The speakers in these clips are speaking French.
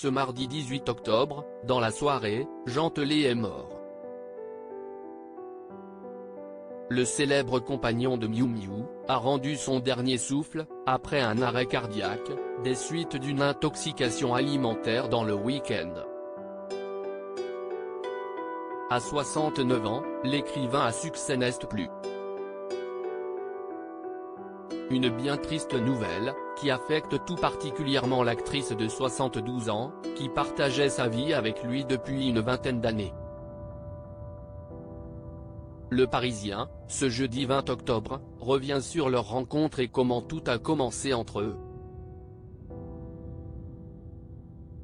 Ce mardi 18 octobre, dans la soirée, Jean Telet est mort. Le célèbre compagnon de Miou Miou a rendu son dernier souffle, après un arrêt cardiaque, des suites d'une intoxication alimentaire dans le week-end. À 69 ans, l'écrivain à succès n'est plus. Une bien triste nouvelle, qui affecte tout particulièrement l'actrice de 72 ans, qui partageait sa vie avec lui depuis une vingtaine d'années. Le Parisien, ce jeudi 20 octobre, revient sur leur rencontre et comment tout a commencé entre eux.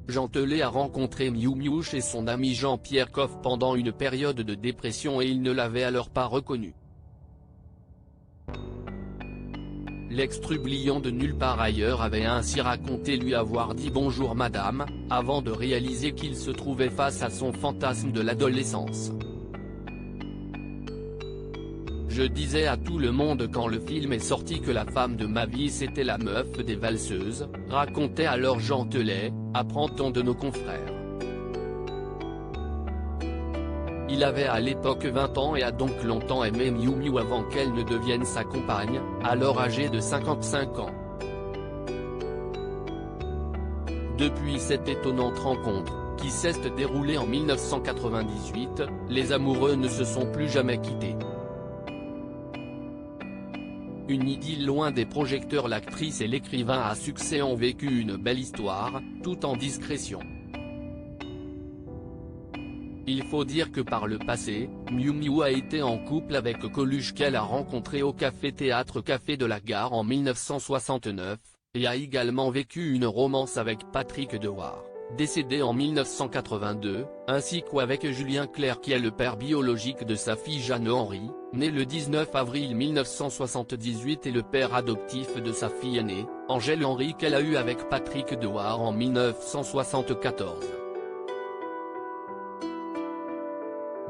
Jean Telet a rencontré Miou Miou chez son ami Jean-Pierre Coff pendant une période de dépression et il ne l'avait alors pas reconnu. L'ex-trublion de nulle part ailleurs avait ainsi raconté lui avoir dit « Bonjour madame », avant de réaliser qu'il se trouvait face à son fantasme de l'adolescence. Je disais à tout le monde quand le film est sorti que la femme de ma vie c'était la meuf des valseuses, racontait alors Jean Telet, apprend-on de nos confrères. Il avait à l'époque 20 ans et a donc longtemps aimé Miou Miou avant qu'elle ne devienne sa compagne, alors âgée de 55 ans. Depuis cette étonnante rencontre, qui s'est déroulée en 1998, les amoureux ne se sont plus jamais quittés. Une idylle loin des projecteurs, l'actrice et l'écrivain à succès ont vécu une belle histoire, tout en discrétion. Il faut dire que par le passé, Miou Miou a été en couple avec Coluche qu'elle a rencontré au café-théâtre Café de la Gare en 1969, et a également vécu une romance avec Patrick Dewar, décédé en 1982, ainsi qu'avec Julien Clerc qui est le père biologique de sa fille Jeanne-Henri, née le 19 avril 1978 et le père adoptif de sa fille aînée, Angèle Henry qu'elle a eue avec Patrick Dewar en 1974.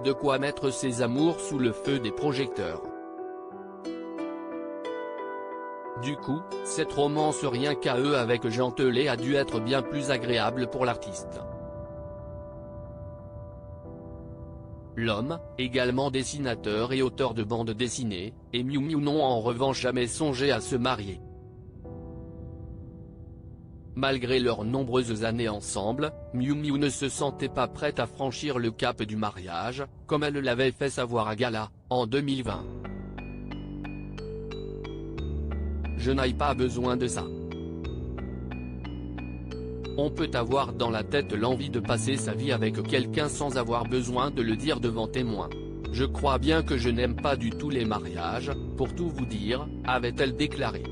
De quoi mettre ses amours sous le feu des projecteurs. Du coup, cette romance rien qu'à eux avec Jean Telet a dû être bien plus agréable pour l'artiste. L'homme, également dessinateur et auteur de bandes dessinées, et Miou Miou n'ont en revanche jamais songé à se marier. Malgré leurs nombreuses années ensemble, Miou Miou ne se sentait pas prête à franchir le cap du mariage, comme elle l'avait fait savoir à Gala, en 2020. Je n'ai pas besoin de ça. On peut avoir dans la tête l'envie de passer sa vie avec quelqu'un sans avoir besoin de le dire devant témoin. Je crois bien que je n'aime pas du tout les mariages, pour tout vous dire, avait-elle déclaré.